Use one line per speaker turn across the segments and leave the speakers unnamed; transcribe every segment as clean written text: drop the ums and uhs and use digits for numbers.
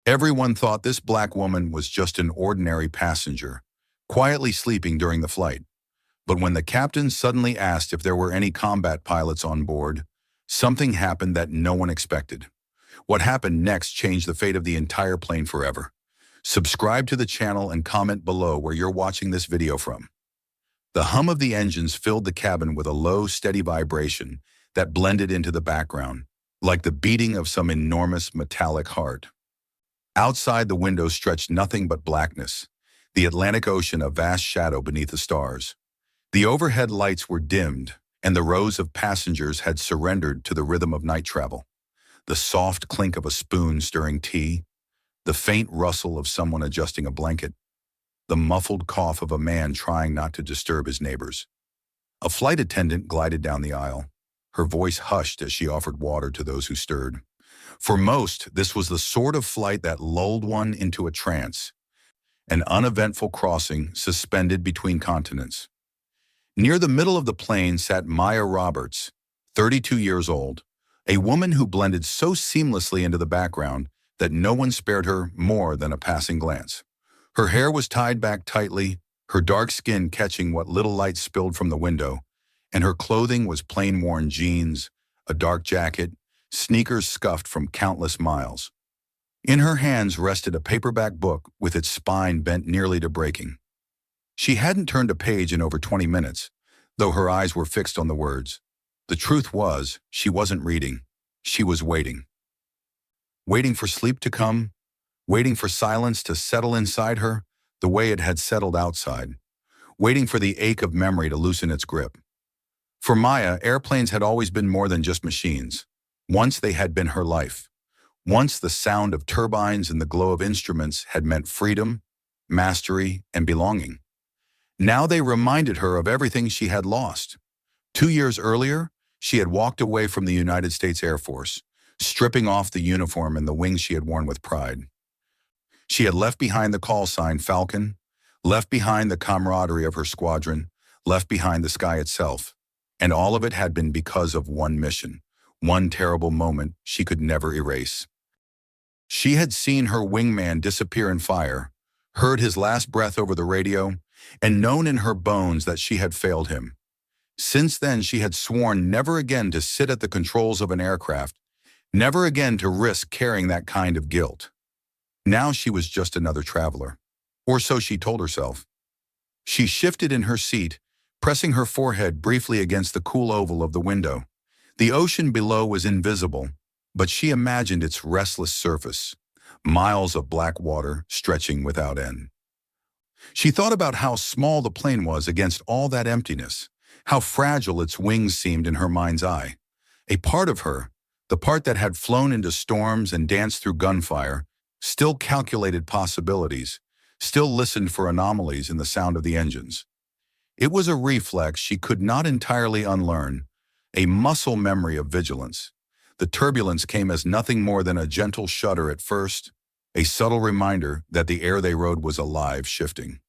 Everyone thought this black woman was just an ordinary passenger, quietly sleeping during the flight. But when the captain suddenly asked if there were any combat pilots on board, something happened that no one expected. What happened next changed the fate of the entire plane forever. Subscribe to the channel and comment below where you're watching this video from. The hum of the engines filled the cabin with a low, steady vibration that blended into the background, like the beating of some enormous metallic heart. Outside the window stretched nothing but blackness, the Atlantic Ocean a vast shadow beneath the stars. The overhead lights were dimmed, and the rows of passengers had surrendered to the rhythm of night travel. The soft clink of a spoon stirring tea, the faint rustle of someone adjusting a blanket, the muffled cough of a man trying not to disturb his neighbors. A flight attendant glided down the aisle, her voice hushed as she offered water to those who stirred. For most, this was the sort of flight that lulled one into a trance, an uneventful crossing suspended between continents. Near the middle of the plane sat Maya Roberts, 32 years old, a woman who blended so seamlessly into the background that no one spared her more than a passing glance. Her hair was tied back tightly, her dark skin catching what little light spilled from the window, and her clothing was plain-worn jeans, a dark jacket, sneakers scuffed from countless miles. In her hands rested a paperback book with its spine bent nearly to breaking. She hadn't turned a page in over 20 minutes, though her eyes were fixed on the words. The truth was, she wasn't reading. She was waiting. Waiting for sleep to come, waiting for silence to settle inside her the way it had settled outside, waiting for the ache of memory to loosen its grip. For Maya, airplanes had always been more than just machines. Once they had been her life. Once the sound of turbines and the glow of instruments had meant freedom, mastery, and belonging. Now they reminded her of everything she had lost. 2 years earlier, she had walked away from the United States Air Force, stripping off the uniform and the wings she had worn with pride. She had left behind the call sign Falcon, left behind the camaraderie of her squadron, left behind the sky itself. And all of it had been because of one mission, one terrible moment she could never erase. She had seen her wingman disappear in fire, heard his last breath over the radio, and known in her bones that she had failed him. Since then, she had sworn never again to sit at the controls of an aircraft, never again to risk carrying that kind of guilt. Now she was just another traveler, or so she told herself. She shifted in her seat, pressing her forehead briefly against the cool oval of the window. The ocean below was invisible, but she imagined its restless surface, miles of black water stretching without end. She thought about how small the plane was against all that emptiness, how fragile its wings seemed in her mind's eye. A part of her, the part that had flown into storms and danced through gunfire, still calculated possibilities, still listened for anomalies in the sound of the engines. It was a reflex she could not entirely unlearn, a muscle memory of vigilance. The turbulence came as nothing more than a gentle shudder at first, a subtle reminder that the air they rode was alive, shifting.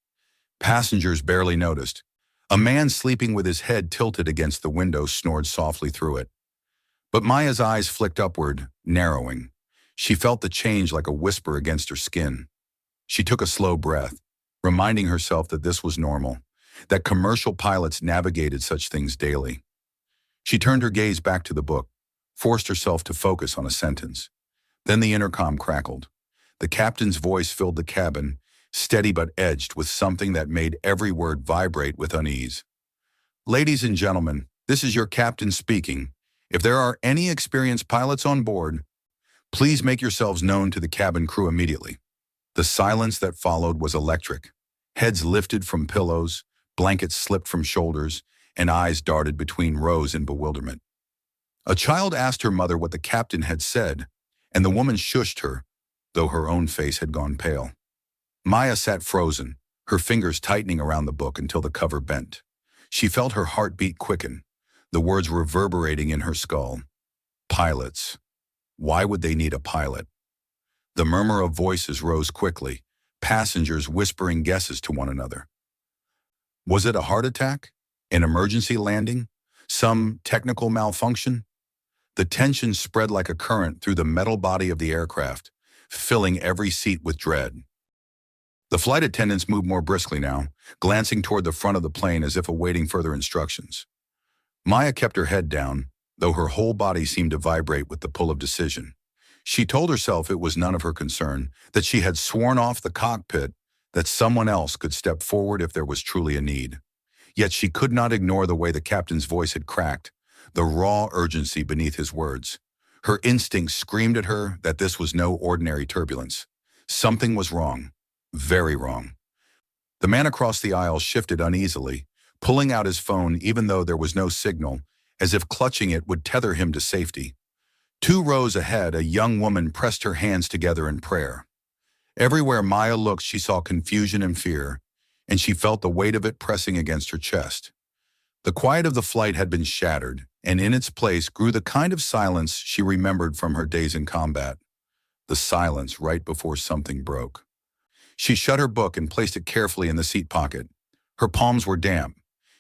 Passengers barely noticed. A man sleeping with his head tilted against the window snored softly through it. But Maya's eyes flicked upward, narrowing. She felt the change like a whisper against her skin. She took a slow breath, reminding herself that this was normal, that commercial pilots navigated such things daily. She turned her gaze back to the book, forced herself to focus on a sentence. Then the intercom crackled. The captain's voice filled the cabin, steady but edged with something that made every word vibrate with unease. Ladies and gentlemen, this is your captain speaking. If there are any experienced pilots on board, please make yourselves known to the cabin crew immediately. The silence that followed was electric. Heads lifted from pillows, blankets slipped from shoulders, and eyes darted between rows in bewilderment. A child asked her mother what the captain had said, and the woman shushed her, though her own face had gone pale. Maya sat frozen, her fingers tightening around the book until the cover bent. She felt her heartbeat quicken, the words reverberating in her skull. Pilots. Why would they need a pilot? The murmur of voices rose quickly, passengers whispering guesses to one another. Was it a heart attack? An emergency landing? Some technical malfunction? The tension spread like a current through the metal body of the aircraft, filling every seat with dread. The flight attendants moved more briskly now, glancing toward the front of the plane as if awaiting further instructions. Maya kept her head down, though her whole body seemed to vibrate with the pull of decision. She told herself it was none of her concern, that she had sworn off the cockpit, that someone else could step forward if there was truly a need. Yet she could not ignore the way the captain's voice had cracked, the raw urgency beneath his words. Her instincts screamed at her that this was no ordinary turbulence. Something was wrong. Very wrong. The man across the aisle shifted uneasily, pulling out his phone even though there was no signal, as if clutching it would tether him to safety. 2 rows ahead, a young woman pressed her hands together in prayer. Everywhere Maya looked, she saw confusion and fear, and she felt the weight of it pressing against her chest. The quiet of the flight had been shattered, and in its place grew the kind of silence she remembered from her days in combat. The silence right before something broke. She shut her book and placed it carefully in the seat pocket. Her palms were damp.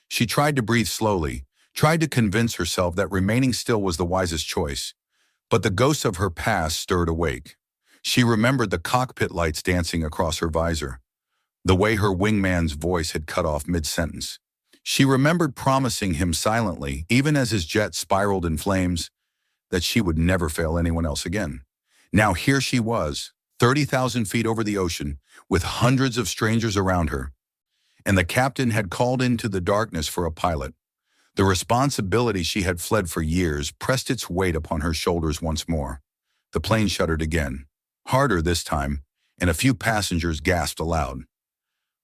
She tried to breathe slowly, tried to convince herself that remaining still was the wisest choice. But the ghosts of her past stirred awake. She remembered the cockpit lights dancing across her visor, the way her wingman's voice had cut off mid-sentence. She remembered promising him silently, even as his jet spiraled in flames, that she would never fail anyone else again. Now here she was, 30,000 feet over the ocean, with hundreds of strangers around her. And the captain had called into the darkness for a pilot. The responsibility she had fled for years pressed its weight upon her shoulders once more. The plane shuddered again, harder this time, and a few passengers gasped aloud.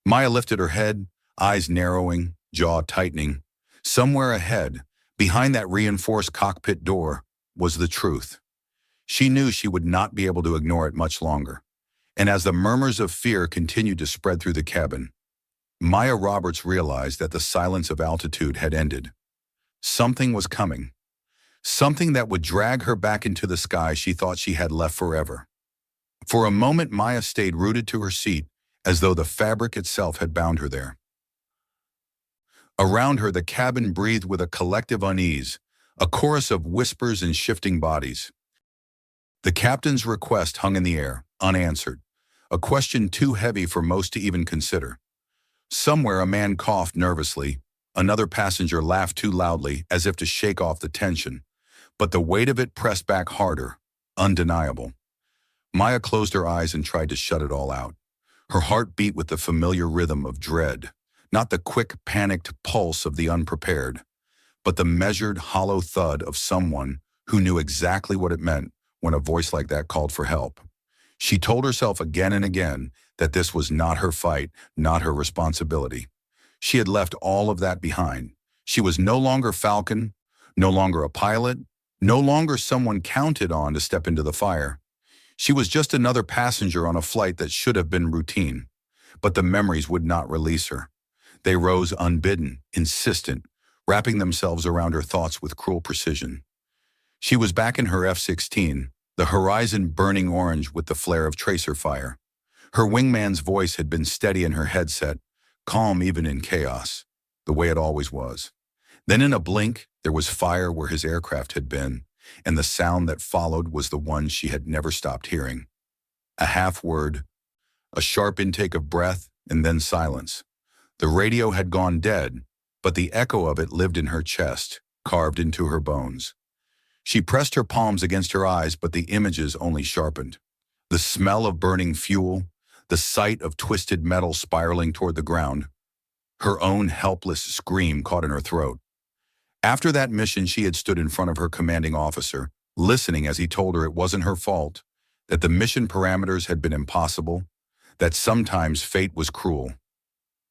Maya lifted her head, eyes narrowing, jaw tightening. Somewhere ahead, behind that reinforced cockpit door, was the truth. She knew she would not be able to ignore it much longer. And as the murmurs of fear continued to spread through the cabin, Maya Roberts realized that the silence of altitude had ended. Something was coming. Something that would drag her back into the sky she thought she had left forever. For a moment, Maya stayed rooted to her seat, as though the fabric itself had bound her there. Around her, the cabin breathed with a collective unease, a chorus of whispers and shifting bodies. The captain's request hung in the air, unanswered, a question too heavy for most to even consider. Somewhere a man coughed nervously, another passenger laughed too loudly as if to shake off the tension, but the weight of it pressed back harder, undeniable. Maya closed her eyes and tried to shut it all out. Her heart beat with the familiar rhythm of dread, not the quick, panicked pulse of the unprepared, but the measured, hollow thud of someone who knew exactly what it meant when a voice like that called for help. She told herself again and again that this was not her fight, not her responsibility. She had left all of that behind. She was no longer Falcon, no longer a pilot, no longer someone counted on to step into the fire. She was just another passenger on a flight that should have been routine. But the memories would not release her. They rose unbidden, insistent, wrapping themselves around her thoughts with cruel precision. She was back in her F-16, the horizon burning orange with the flare of tracer fire. Her wingman's voice had been steady in her headset, calm even in chaos, the way it always was. Then in a blink, there was fire where his aircraft had been, and the sound that followed was the one she had never stopped hearing. A half word, a sharp intake of breath, and then silence. The radio had gone dead, but the echo of it lived in her chest, carved into her bones. She pressed her palms against her eyes, but the images only sharpened. The smell of burning fuel, the sight of twisted metal spiraling toward the ground. Her own helpless scream caught in her throat. After that mission, she had stood in front of her commanding officer, listening as he told her it wasn't her fault, that the mission parameters had been impossible, that sometimes fate was cruel.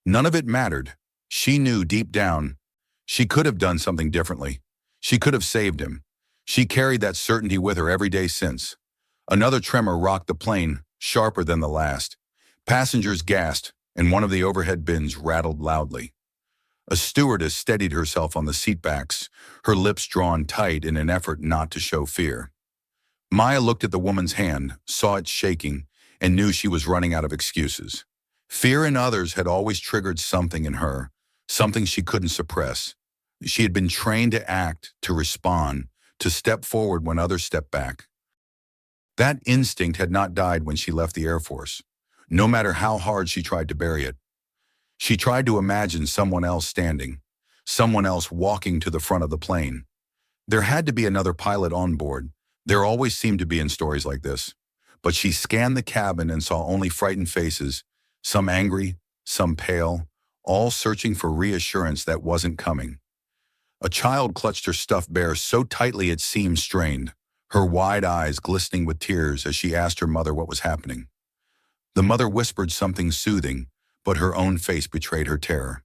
None of it mattered. She knew deep down she could have done something differently. She could have saved him. She carried that certainty with her every day since. Another tremor rocked the plane, sharper than the last. Passengers gasped, and one of the overhead bins rattled loudly. A stewardess steadied herself on the seatbacks, her lips drawn tight in an effort not to show fear. Maya looked at the woman's hand, saw it shaking, and knew she was running out of excuses. Fear in others had always triggered something in her, something she couldn't suppress. She had been trained to act, to respond, to step forward when others stepped back. That instinct had not died when she left the Air Force, no matter how hard she tried to bury it. She tried to imagine someone else standing, someone else walking to the front of the plane. There had to be another pilot on board. There always seemed to be in stories like this. But she scanned the cabin and saw only frightened faces, some angry, some pale, all searching for reassurance that wasn't coming. A child clutched her stuffed bear so tightly it seemed strained, her wide eyes glistening with tears as she asked her mother what was happening. The mother whispered something soothing, but her own face betrayed her terror.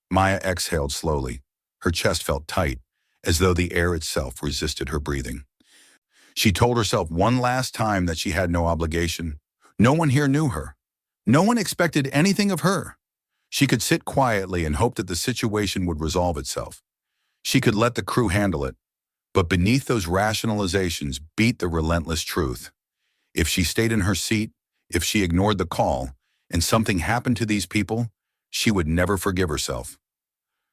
Maya exhaled slowly. Her chest felt tight, as though the air itself resisted her breathing. She told herself one last time that she had no obligation. No one here knew her. No one expected anything of her. She could sit quietly and hope that the situation would resolve itself. She could let the crew handle it. But beneath those rationalizations beat the relentless truth. If she stayed in her seat, if she ignored the call, and something happened to these people, she would never forgive herself.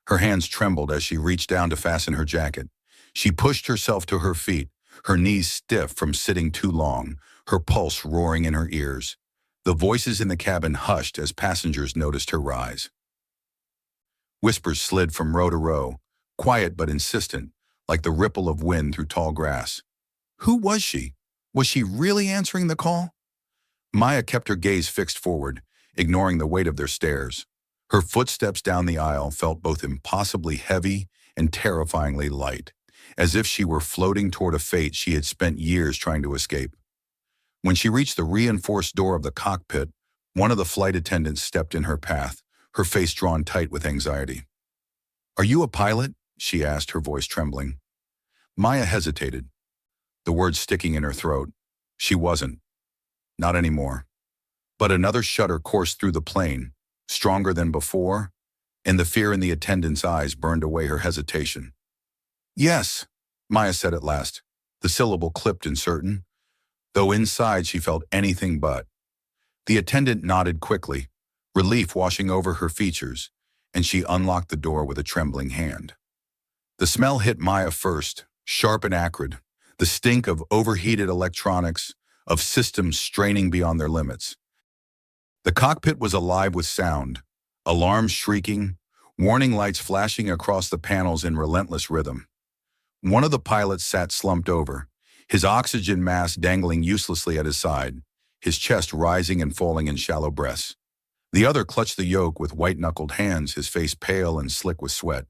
Her hands trembled as she reached down to fasten her jacket. She pushed herself to her feet, her knees stiff from sitting too long, her pulse roaring in her ears. The voices in the cabin hushed as passengers noticed her rise. Whispers slid from row to row, quiet but insistent, like the ripple of wind through tall grass. Who was she? Was she really answering the call? Maya kept her gaze fixed forward, ignoring the weight of their stares. Her footsteps down the aisle felt both impossibly heavy and terrifyingly light, as if she were floating toward a fate she had spent years trying to escape. When she reached the reinforced door of the cockpit, one of the flight attendants stepped in her path, her face drawn tight with anxiety. "Are you a pilot?" she asked, her voice trembling. Maya hesitated, the words sticking in her throat. She wasn't. Not anymore. But another shudder coursed through the plane, stronger than before, and the fear in the attendant's eyes burned away her hesitation. "Yes," Maya said at last, the syllable clipped and certain, though inside she felt anything but. The attendant nodded quickly, relief washing over her features, and she unlocked the door with a trembling hand. The smell hit Maya first, sharp and acrid, the stink of overheated electronics, of systems straining beyond their limits. The cockpit was alive with sound, alarms shrieking, warning lights flashing across the panels in relentless rhythm. One of the pilots sat slumped over, his oxygen mask dangling uselessly at his side, his chest rising and falling in shallow breaths. The other clutched the yoke with white-knuckled hands, his face pale and slick with sweat.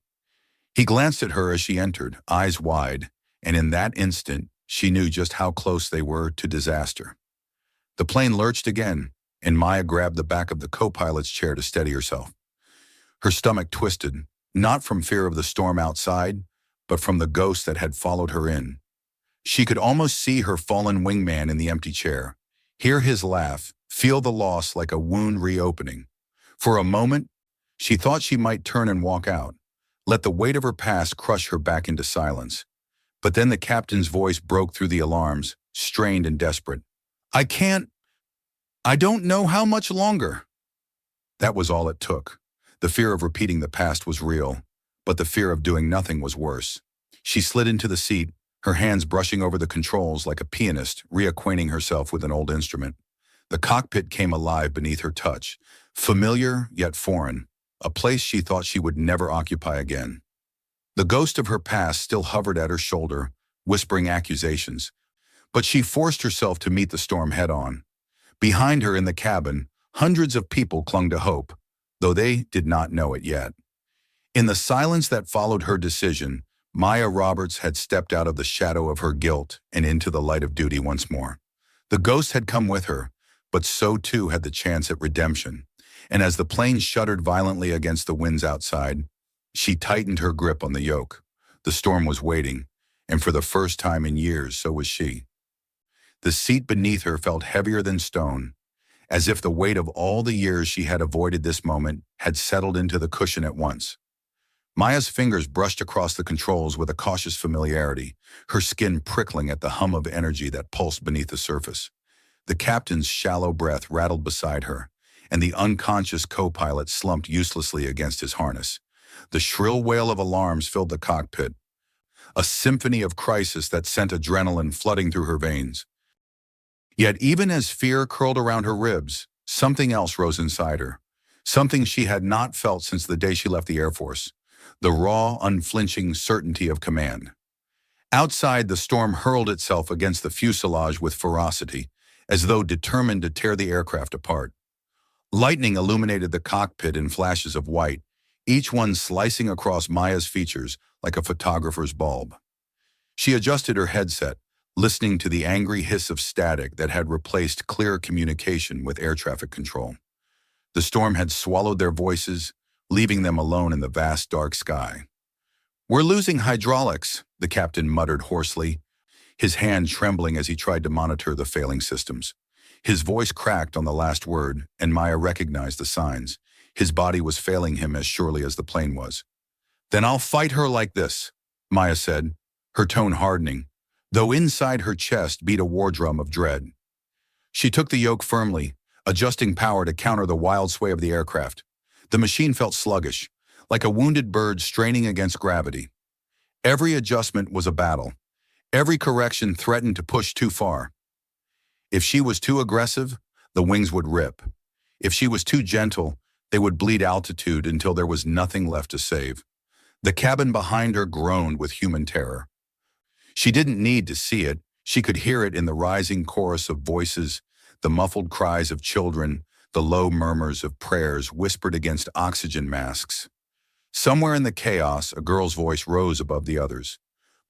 He glanced at her as she entered, eyes wide, and in that instant, she knew just how close they were to disaster. The plane lurched again, and Maya grabbed the back of the co-pilot's chair to steady herself. Her stomach twisted, not from fear of the storm outside, but from the ghost that had followed her in. She could almost see her fallen wingman in the empty chair, hear his laugh, feel the loss like a wound reopening. For a moment, she thought she might turn and walk out, let the weight of her past crush her back into silence. But then the captain's voice broke through the alarms, strained and desperate. I don't know how much longer." That was all it took. The fear of repeating the past was real, but the fear of doing nothing was worse. She slid into the seat, her hands brushing over the controls like a pianist reacquainting herself with an old instrument. The cockpit came alive beneath her touch, familiar yet foreign, a place she thought she would never occupy again. The ghost of her past still hovered at her shoulder, whispering accusations, but she forced herself to meet the storm head-on. Behind her in the cabin, hundreds of people clung to hope, though they did not know it yet. In the silence that followed her decision, Maya Roberts had stepped out of the shadow of her guilt and into the light of duty once more. The ghost had come with her, but so too had the chance at redemption. And as the plane shuddered violently against the winds outside, she tightened her grip on the yoke. The storm was waiting, and for the first time in years, so was she. The seat beneath her felt heavier than stone, as if the weight of all the years she had avoided this moment had settled into the cushion at once. Maya's fingers brushed across the controls with a cautious familiarity, her skin prickling at the hum of energy that pulsed beneath the surface. The captain's shallow breath rattled beside her, and the unconscious co-pilot slumped uselessly against his harness. The shrill wail of alarms filled the cockpit, a symphony of crisis that sent adrenaline flooding through her veins. Yet even as fear curled around her ribs, something else rose inside her. Something she had not felt since the day she left the Air Force. The raw, unflinching certainty of command. Outside, the storm hurled itself against the fuselage with ferocity, as though determined to tear the aircraft apart. Lightning illuminated the cockpit in flashes of white, each one slicing across Maya's features like a photographer's bulb. She adjusted her headset, listening to the angry hiss of static that had replaced clear communication with air traffic control. The storm had swallowed their voices, leaving them alone in the vast dark sky. "We're losing hydraulics," the captain muttered hoarsely, his hand trembling as he tried to monitor the failing systems. His voice cracked on the last word, and Maya recognized the signs. His body was failing him as surely as the plane was. "Then I'll fight her like this," Maya said, her tone hardening, though inside her chest beat a war drum of dread. She took the yoke firmly, adjusting power to counter the wild sway of the aircraft. The machine felt sluggish, like a wounded bird straining against gravity. Every adjustment was a battle. Every correction threatened to push too far. If she was too aggressive, the wings would rip. If she was too gentle, they would bleed altitude until there was nothing left to save. The cabin behind her groaned with human terror. She didn't need to see it. She could hear it in the rising chorus of voices, the muffled cries of children, the low murmurs of prayers whispered against oxygen masks. Somewhere in the chaos, a girl's voice rose above the others.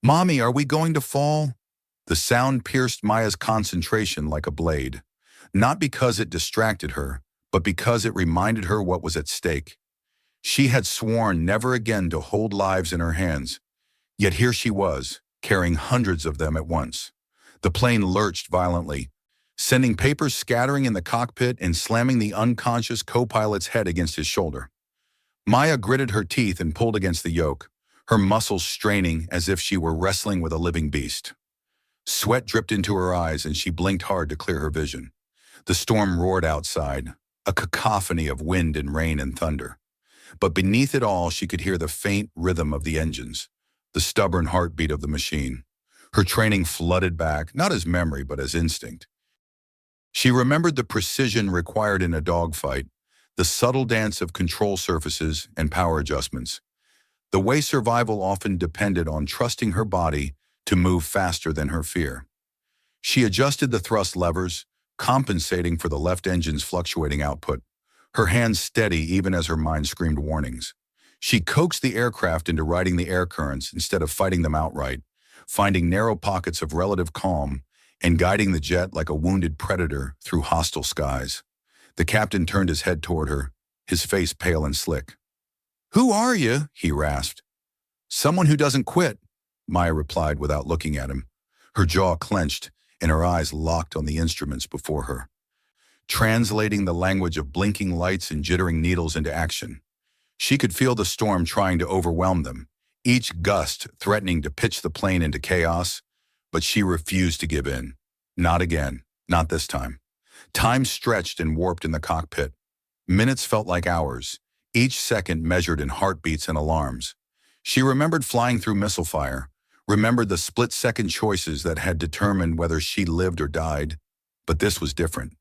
"Mommy, are we going to fall?" The sound pierced Maya's concentration like a blade, not because it distracted her, but because it reminded her what was at stake. She had sworn never again to hold lives in her hands, yet here she was, carrying hundreds of them at once. The plane lurched violently, sending papers scattering in the cockpit and slamming the unconscious co-pilot's head against his shoulder. Maya gritted her teeth and pulled against the yoke, her muscles straining as if she were wrestling with a living beast. Sweat dripped into her eyes and she blinked hard to clear her vision. The storm roared outside, a cacophony of wind and rain and thunder. But beneath it all, she could hear the faint rhythm of the engines, the stubborn heartbeat of the machine. Her training flooded back, not as memory, but as instinct. She remembered the precision required in a dogfight, the subtle dance of control surfaces and power adjustments. The way survival often depended on trusting her body to move faster than her fear. She adjusted the thrust levers, compensating for the left engine's fluctuating output, her hands steady even as her mind screamed warnings. She coaxed the aircraft into riding the air currents instead of fighting them outright, finding narrow pockets of relative calm and guiding the jet like a wounded predator through hostile skies. The captain turned his head toward her, his face pale and slick. "Who are you?" he rasped. "Someone who doesn't quit," Maya replied without looking at him. Her jaw clenched and her eyes locked on the instruments before her, translating the language of blinking lights and jittering needles into action. She could feel the storm trying to overwhelm them, each gust threatening to pitch the plane into chaos, but she refused to give in. Not again, not this time. Time stretched and warped in the cockpit. Minutes felt like hours, each second measured in heartbeats and alarms. She remembered flying through missile fire, remembered the split-second choices that had determined whether she lived or died, but this was different.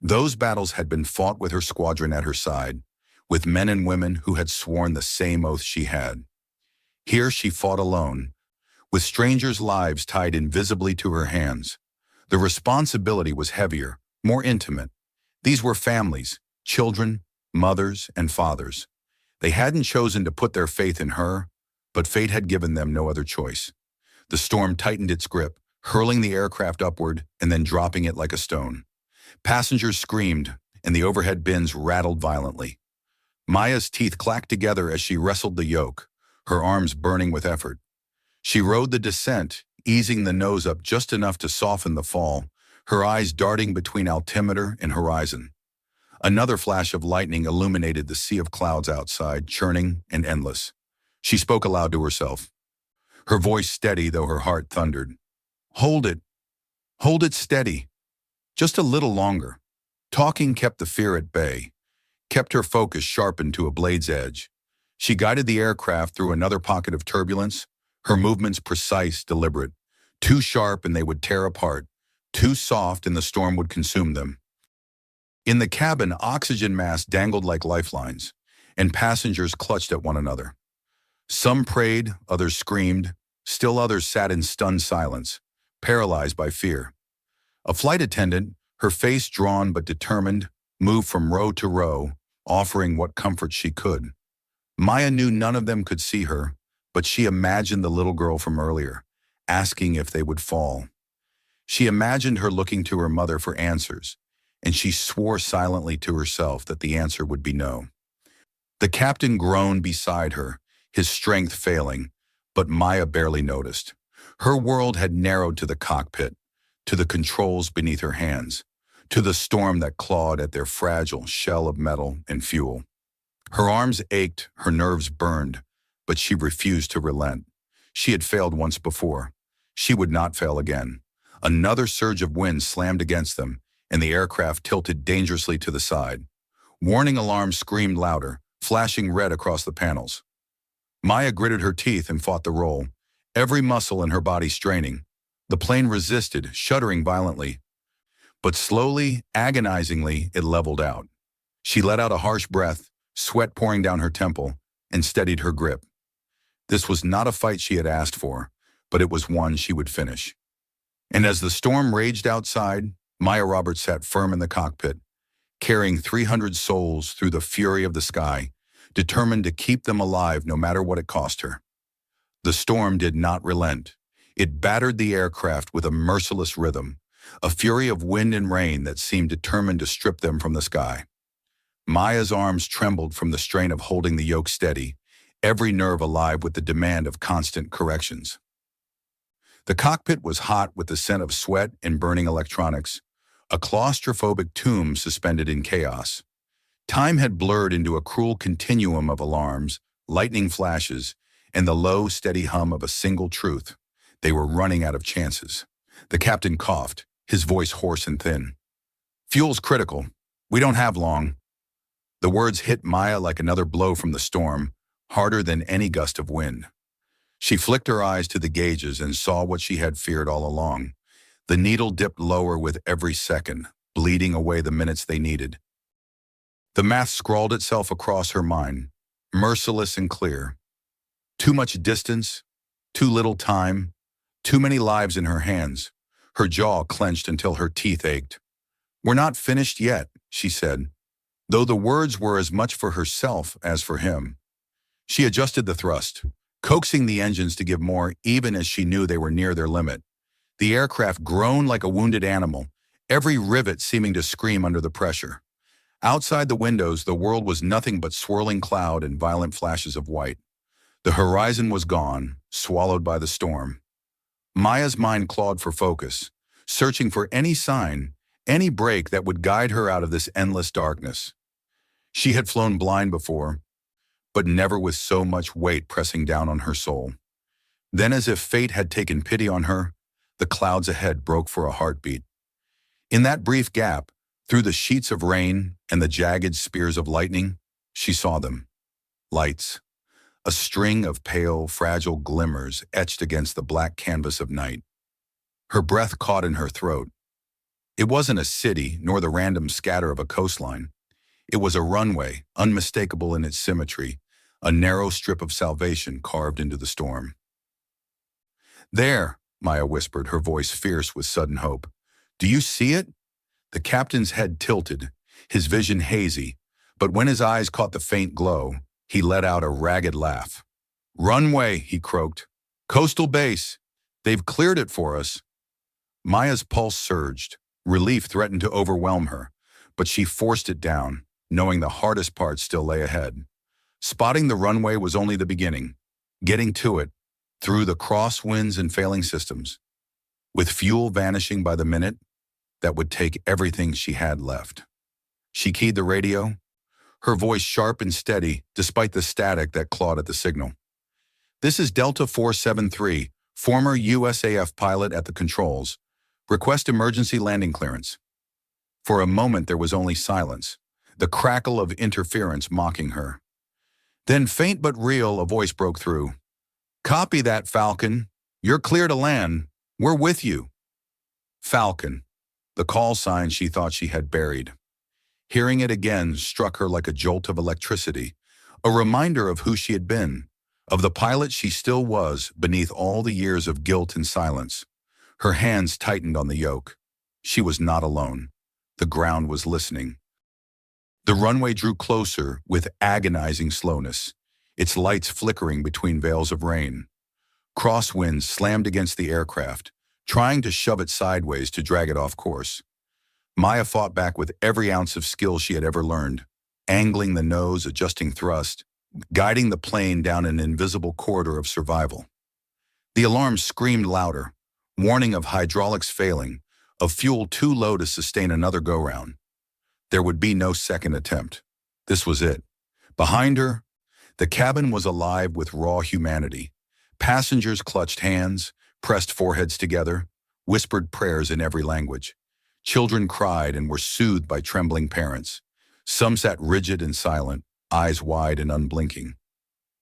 Those battles had been fought with her squadron at her side, with men and women who had sworn the same oath she had. Here she fought alone, with strangers' lives tied invisibly to her hands. The responsibility was heavier, more intimate. These were families, children, mothers, and fathers. They hadn't chosen to put their faith in her, but fate had given them no other choice. The storm tightened its grip, hurling the aircraft upward and then dropping it like a stone. Passengers screamed, and the overhead bins rattled violently. Maya's teeth clacked together as she wrestled the yoke, her arms burning with effort. She rode the descent, easing the nose up just enough to soften the fall, her eyes darting between altimeter and horizon. Another flash of lightning illuminated the sea of clouds outside, churning and endless. She spoke aloud to herself, her voice steady though her heart thundered. Hold it steady. Just a little longer." Talking kept the fear at bay, kept her focus sharpened to a blade's edge. She guided the aircraft through another pocket of turbulence, her movements precise, deliberate, too sharp and they would tear apart, too soft and the storm would consume them. In the cabin, oxygen masks dangled like lifelines, and passengers clutched at one another. Some prayed, others screamed, still others sat in stunned silence, paralyzed by fear. A flight attendant, her face drawn but determined, moved from row to row, offering what comfort she could. Maya knew none of them could see her, but she imagined the little girl from earlier, asking if they would fall. She imagined her looking to her mother for answers, and she swore silently to herself that the answer would be no. The captain groaned beside her, his strength failing, but Maya barely noticed. Her world had narrowed to the cockpit, to the controls beneath her hands, to the storm that clawed at their fragile shell of metal and fuel. Her arms ached, her nerves burned, but she refused to relent. She had failed once before. She would not fail again. Another surge of wind slammed against them, and the aircraft tilted dangerously to the side. Warning alarms screamed louder, flashing red across the panels. Maya gritted her teeth and fought the roll, every muscle in her body straining. The plane resisted, shuddering violently. But slowly, agonizingly, it leveled out. She let out a harsh breath, sweat pouring down her temple, and steadied her grip. This was not a fight she had asked for, but it was one she would finish. And as the storm raged outside, Maya Roberts sat firm in the cockpit, carrying 300 souls through the fury of the sky, determined to keep them alive no matter what it cost her. The storm did not relent. It battered the aircraft with a merciless rhythm, a fury of wind and rain that seemed determined to strip them from the sky. Maya's arms trembled from the strain of holding the yoke steady, every nerve alive with the demand of constant corrections. The cockpit was hot with the scent of sweat and burning electronics, a claustrophobic tomb suspended in chaos. Time had blurred into a cruel continuum of alarms, lightning flashes, and the low, steady hum of a single truth. They were running out of chances. The captain coughed, his voice hoarse and thin. "Fuel's critical. We don't have long." The words hit Maya like another blow from the storm, harder than any gust of wind. She flicked her eyes to the gauges and saw what she had feared all along. The needle dipped lower with every second, bleeding away the minutes they needed. The math scrawled itself across her mind, merciless and clear. Too much distance, too little time, too many lives in her hands. Her jaw clenched until her teeth ached. "We're not finished yet," she said, though the words were as much for herself as for him. She adjusted the thrust, coaxing the engines to give more even as she knew they were near their limit. The aircraft groaned like a wounded animal, every rivet seeming to scream under the pressure. Outside the windows, the world was nothing but swirling cloud and violent flashes of white. The horizon was gone, swallowed by the storm. Maya's mind clawed for focus, searching for any sign, any break that would guide her out of this endless darkness. She had flown blind before, but never with so much weight pressing down on her soul. Then, as if fate had taken pity on her, the clouds ahead broke for a heartbeat. In that brief gap, through the sheets of rain and the jagged spears of lightning, she saw them. Lights. A string of pale, fragile glimmers etched against the black canvas of night. Her breath caught in her throat. It wasn't a city, nor the random scatter of a coastline. It was a runway, unmistakable in its symmetry, a narrow strip of salvation carved into the storm. "There," Maya whispered, her voice fierce with sudden hope. "Do you see it?" The captain's head tilted, his vision hazy, but when his eyes caught the faint glow, he let out a ragged laugh. "Runway," he croaked. "Coastal base. They've cleared it for us." Maya's pulse surged. Relief threatened to overwhelm her, but she forced it down, knowing the hardest part still lay ahead. Spotting the runway was only the beginning. Getting to it, through the crosswinds and failing systems, with fuel vanishing by the minute, that would take everything she had left. She keyed the radio, her voice sharp and steady despite the static that clawed at the signal. "This is Delta 473, former USAF pilot at the controls. Request emergency landing clearance." For a moment there was only silence, the crackle of interference mocking her. Then, faint but real, a voice broke through. "Copy that, Falcon. You're clear to land. We're with you." Falcon, the call sign she thought she had buried. Hearing it again struck her like a jolt of electricity, a reminder of who she had been, of the pilot she still was beneath all the years of guilt and silence. Her hands tightened on the yoke. She was not alone. The ground was listening. The runway drew closer with agonizing slowness, its lights flickering between veils of rain. Crosswinds slammed against the aircraft, trying to shove it sideways to drag it off course. Maya fought back with every ounce of skill she had ever learned, angling the nose, adjusting thrust, guiding the plane down an invisible corridor of survival. The alarm screamed louder, warning of hydraulics failing, of fuel too low to sustain another go-round. There would be no second attempt. This was it. Behind her, the cabin was alive with raw humanity. Passengers clutched hands, pressed foreheads together, whispered prayers in every language. Children cried and were soothed by trembling parents. Some sat rigid and silent, eyes wide and unblinking.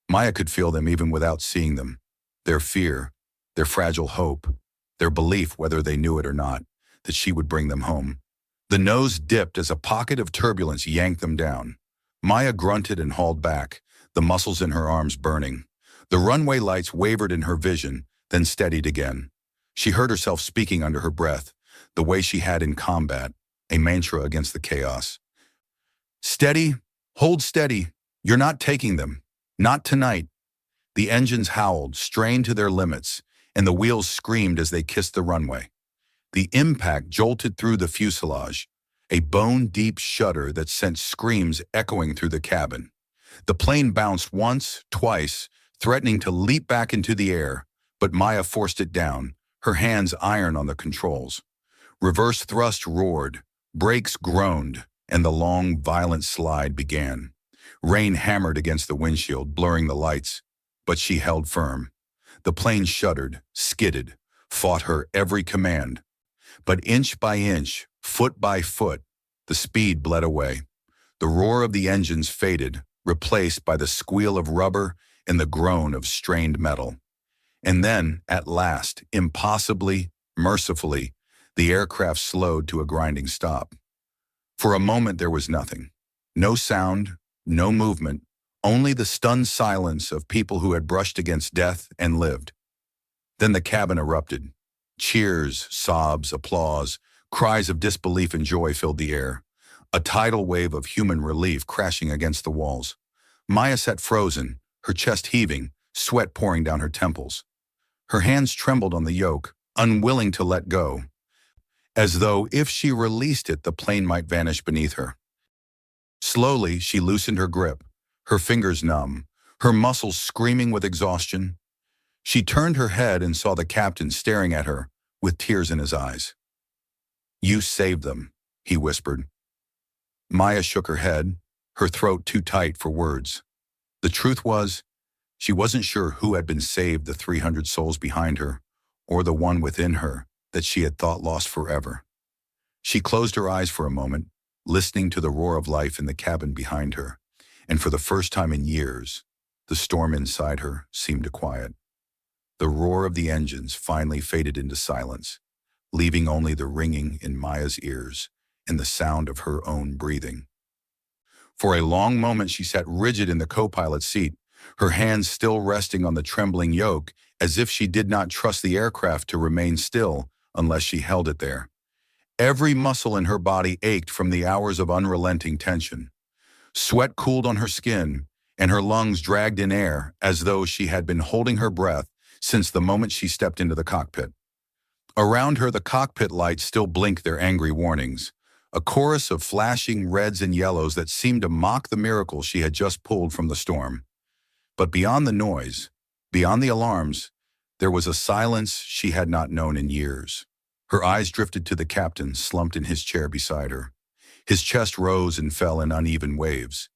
Maya could feel them even without seeing them. Their fear, their fragile hope, their belief, whether they knew it or not, that she would bring them home. The nose dipped as a pocket of turbulence yanked them down. Maya grunted and hauled back, the muscles in her arms burning. The runway lights wavered in her vision, then steadied again. She heard herself speaking under her breath, the way she had in combat, a mantra against the chaos. Steady, hold steady. You're not taking them. Not tonight. The engines howled, strained to their limits, and the wheels screamed as they kissed the runway. The impact jolted through the fuselage, a bone-deep shudder that sent screams echoing through the cabin. The plane bounced once, twice, threatening to leap back into the air, but Maya forced it down, her hands iron on the controls. Reverse thrust roared, brakes groaned, and the long, violent slide began. Rain hammered against the windshield, blurring the lights, but she held firm. The plane shuddered, skidded, fought her every command. But inch by inch, foot by foot, the speed bled away. The roar of the engines faded, replaced by the squeal of rubber and the groan of strained metal. And then, at last, impossibly, mercifully, the aircraft slowed to a grinding stop. For a moment there was nothing. No sound, no movement, only the stunned silence of people who had brushed against death and lived. Then the cabin erupted. Cheers, sobs, applause, cries of disbelief and joy filled the air. A tidal wave of human relief crashing against the walls. Maya sat frozen, her chest heaving, sweat pouring down her temples. Her hands trembled on the yoke, unwilling to let go, as though if she released it, the plane might vanish beneath her. Slowly, she loosened her grip, her fingers numb, her muscles screaming with exhaustion. She turned her head and saw the captain staring at her, with tears in his eyes. "You saved them," he whispered. Maya shook her head, her throat too tight for words. The truth was, she wasn't sure who had been saved, the 300 souls behind her, or the one within her that she had thought lost forever. She closed her eyes for a moment, listening to the roar of life in the cabin behind her, and for the first time in years, the storm inside her seemed to quiet. The roar of the engines finally faded into silence, leaving only the ringing in Maya's ears and the sound of her own breathing. For a long moment she sat rigid in the co-pilot's seat, her hands still resting on the trembling yoke, as if she did not trust the aircraft to remain still unless she held it there. Every muscle in her body ached from the hours of unrelenting tension. Sweat cooled on her skin, and her lungs dragged in air as though she had been holding her breath since the moment she stepped into the cockpit. Around her, the cockpit lights still blinked their angry warnings, a chorus of flashing reds and yellows that seemed to mock the miracle she had just pulled from the storm. But beyond the noise, beyond the alarms, there was a silence she had not known in years. Her eyes drifted to the captain, slumped in his chair beside her. His chest rose and fell in uneven waves.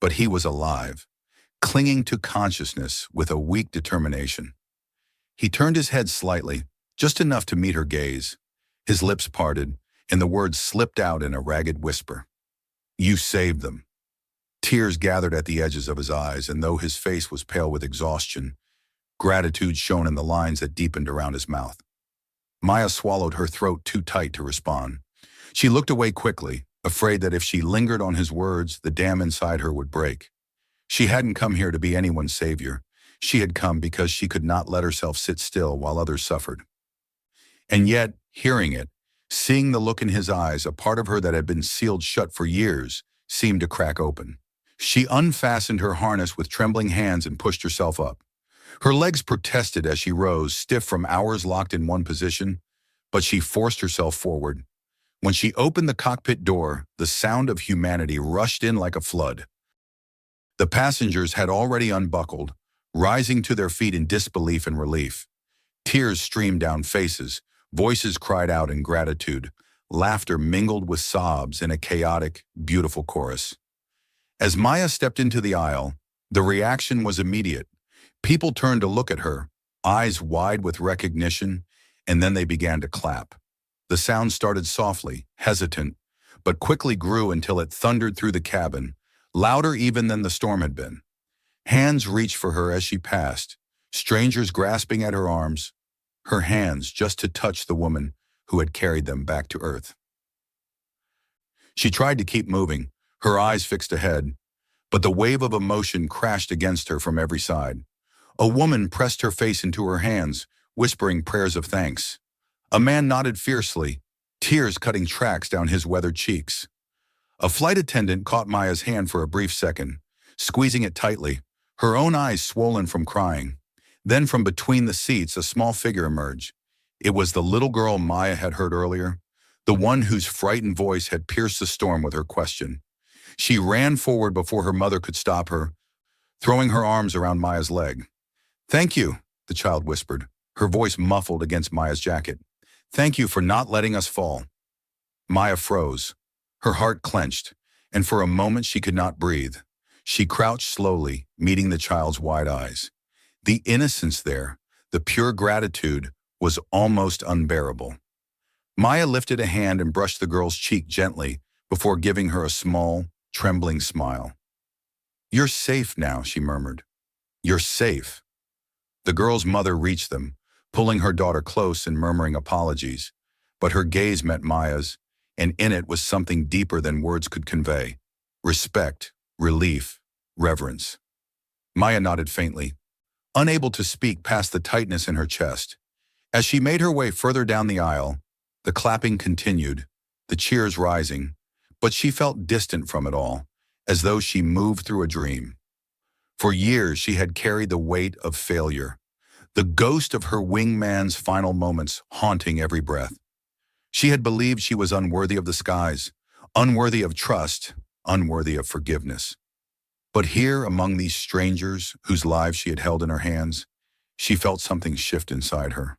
But he was alive, clinging to consciousness with a weak determination. He turned his head slightly, just enough to meet her gaze. His lips parted, and the words slipped out in a ragged whisper. "You saved them." Tears gathered at the edges of his eyes, and though his face was pale with exhaustion, gratitude shone in the lines that deepened around his mouth. Maya swallowed, her throat too tight to respond. She looked away quickly, afraid that if she lingered on his words, the dam inside her would break. She hadn't come here to be anyone's savior. She had come because she could not let herself sit still while others suffered. And yet, hearing it, seeing the look in his eyes, a part of her that had been sealed shut for years, seemed to crack open. She unfastened her harness with trembling hands and pushed herself up. Her legs protested as she rose, stiff from hours locked in one position, but she forced herself forward. When she opened the cockpit door, the sound of humanity rushed in like a flood. The passengers had already unbuckled, rising to their feet in disbelief and relief. Tears streamed down faces, voices cried out in gratitude, laughter mingled with sobs in a chaotic, beautiful chorus. As Maya stepped into the aisle, the reaction was immediate. People turned to look at her, eyes wide with recognition, and then they began to clap. The sound started softly, hesitant, but quickly grew until it thundered through the cabin, louder even than the storm had been. Hands reached for her as she passed, strangers grasping at her arms, her hands just to touch the woman who had carried them back to earth. She tried to keep moving, her eyes fixed ahead, but the wave of emotion crashed against her from every side. A woman pressed her face into her hands, whispering prayers of thanks. A man nodded fiercely, tears cutting tracks down his weathered cheeks. A flight attendant caught Maya's hand for a brief second, squeezing it tightly, her own eyes swollen from crying. Then from between the seats, a small figure emerged. It was the little girl Maya had heard earlier, the one whose frightened voice had pierced the storm with her question. She ran forward before her mother could stop her, throwing her arms around Maya's leg. "Thank you," the child whispered, her voice muffled against Maya's jacket. "Thank you for not letting us fall." Maya froze. Her heart clenched, and for a moment she could not breathe. She crouched slowly, meeting the child's wide eyes. The innocence there, the pure gratitude, was almost unbearable. Maya lifted a hand and brushed the girl's cheek gently before giving her a small, trembling smile. "You're safe now," she murmured. "You're safe." The girl's mother reached them, pulling her daughter close and murmuring apologies, but her gaze met Maya's, and in it was something deeper than words could convey. Respect, relief, reverence. Maya nodded faintly, unable to speak past the tightness in her chest. As she made her way further down the aisle, the clapping continued, the cheers rising, but she felt distant from it all, as though she moved through a dream. For years she had carried the weight of failure, the ghost of her wingman's final moments haunting every breath. She had believed she was unworthy of the skies, unworthy of trust, unworthy of forgiveness. But here, among these strangers whose lives she had held in her hands, she felt something shift inside her.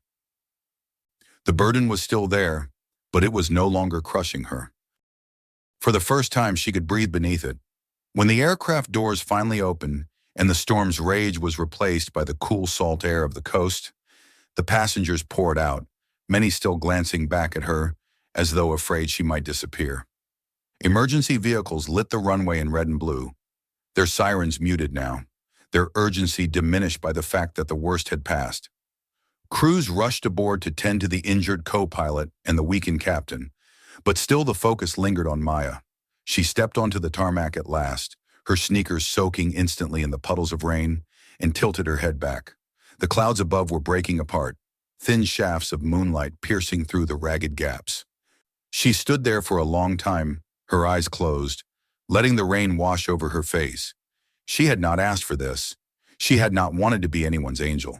The burden was still there, but it was no longer crushing her. For the first time, she could breathe beneath it. When the aircraft doors finally opened and the storm's rage was replaced by the cool salt air of the coast, the passengers poured out, many still glancing back at her as though afraid she might disappear. Emergency vehicles lit the runway in red and blue, their sirens muted now, their urgency diminished by the fact that the worst had passed. Crews rushed aboard to tend to the injured co-pilot and the weakened captain, but still the focus lingered on Maya. She stepped onto the tarmac at last, her sneakers soaking instantly in the puddles of rain, and tilted her head back. The clouds above were breaking apart, thin shafts of moonlight piercing through the ragged gaps. She stood there for a long time, her eyes closed, letting the rain wash over her face. She had not asked for this. She had not wanted to be anyone's angel.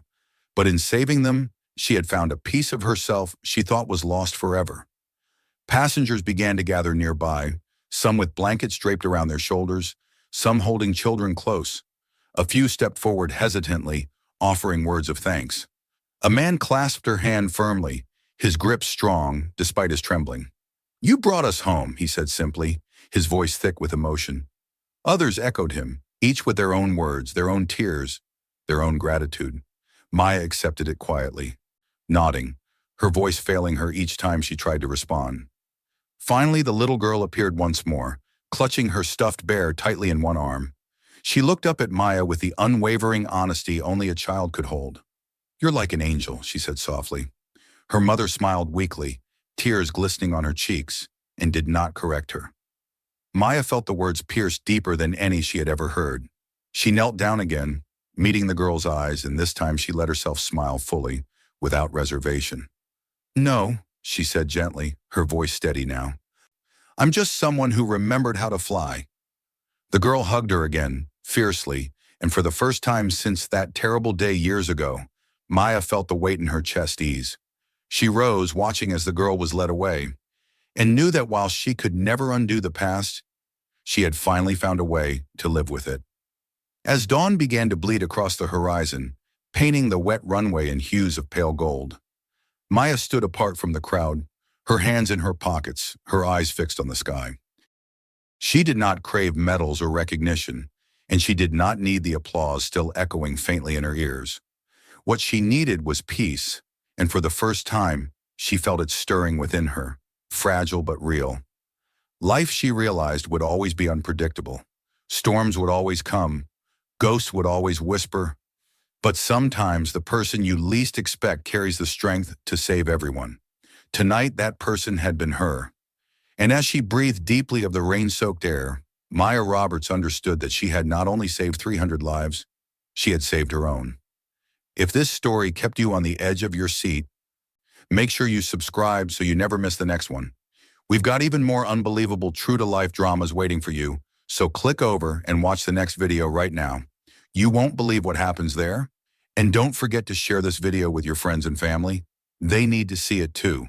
But in saving them, she had found a piece of herself she thought was lost forever. Passengers began to gather nearby, some with blankets draped around their shoulders, some holding children close. A few stepped forward hesitantly, offering words of thanks. A man clasped her hand firmly, his grip strong despite his trembling. "You brought us home," he said simply, his voice thick with emotion. Others echoed him, each with their own words, their own tears, their own gratitude. Maya accepted it quietly, nodding, her voice failing her each time she tried to respond. Finally, the little girl appeared once more, clutching her stuffed bear tightly in one arm. She looked up at Maya with the unwavering honesty only a child could hold. "You're like an angel," she said softly. Her mother smiled weakly, tears glistening on her cheeks. and did not correct her. Maya felt the words pierce deeper than any she had ever heard. She knelt down again, meeting the girl's eyes, and this time she let herself smile fully, without reservation. "No," she said gently, her voice steady now. "I'm just someone who remembered how to fly." The girl hugged her again, fiercely, and for the first time since that terrible day years ago, Maya felt the weight in her chest ease. She rose, watching as the girl was led away, and knew that while she could never undo the past, she had finally found a way to live with it. As dawn began to bleed across the horizon, painting the wet runway in hues of pale gold, Maya stood apart from the crowd, her hands in her pockets, her eyes fixed on the sky. She did not crave medals or recognition, and she did not need the applause still echoing faintly in her ears. What she needed was peace, and for the first time, she felt it stirring within her, fragile but real. Life, she realized, would always be unpredictable. Storms would always come, ghosts would always whisper, but sometimes the person you least expect carries the strength to save everyone. Tonight, that person had been her. And as she breathed deeply of the rain-soaked air, Maya Roberts understood that she had not only saved 300 lives, she had saved her own. If this story kept you on the edge of your seat, make sure you subscribe so you never miss the next one. We've got even more unbelievable true-to-life dramas waiting for you, so click over and watch the next video right now. You won't believe what happens there. And don't forget to share this video with your friends and family. They need to see it too.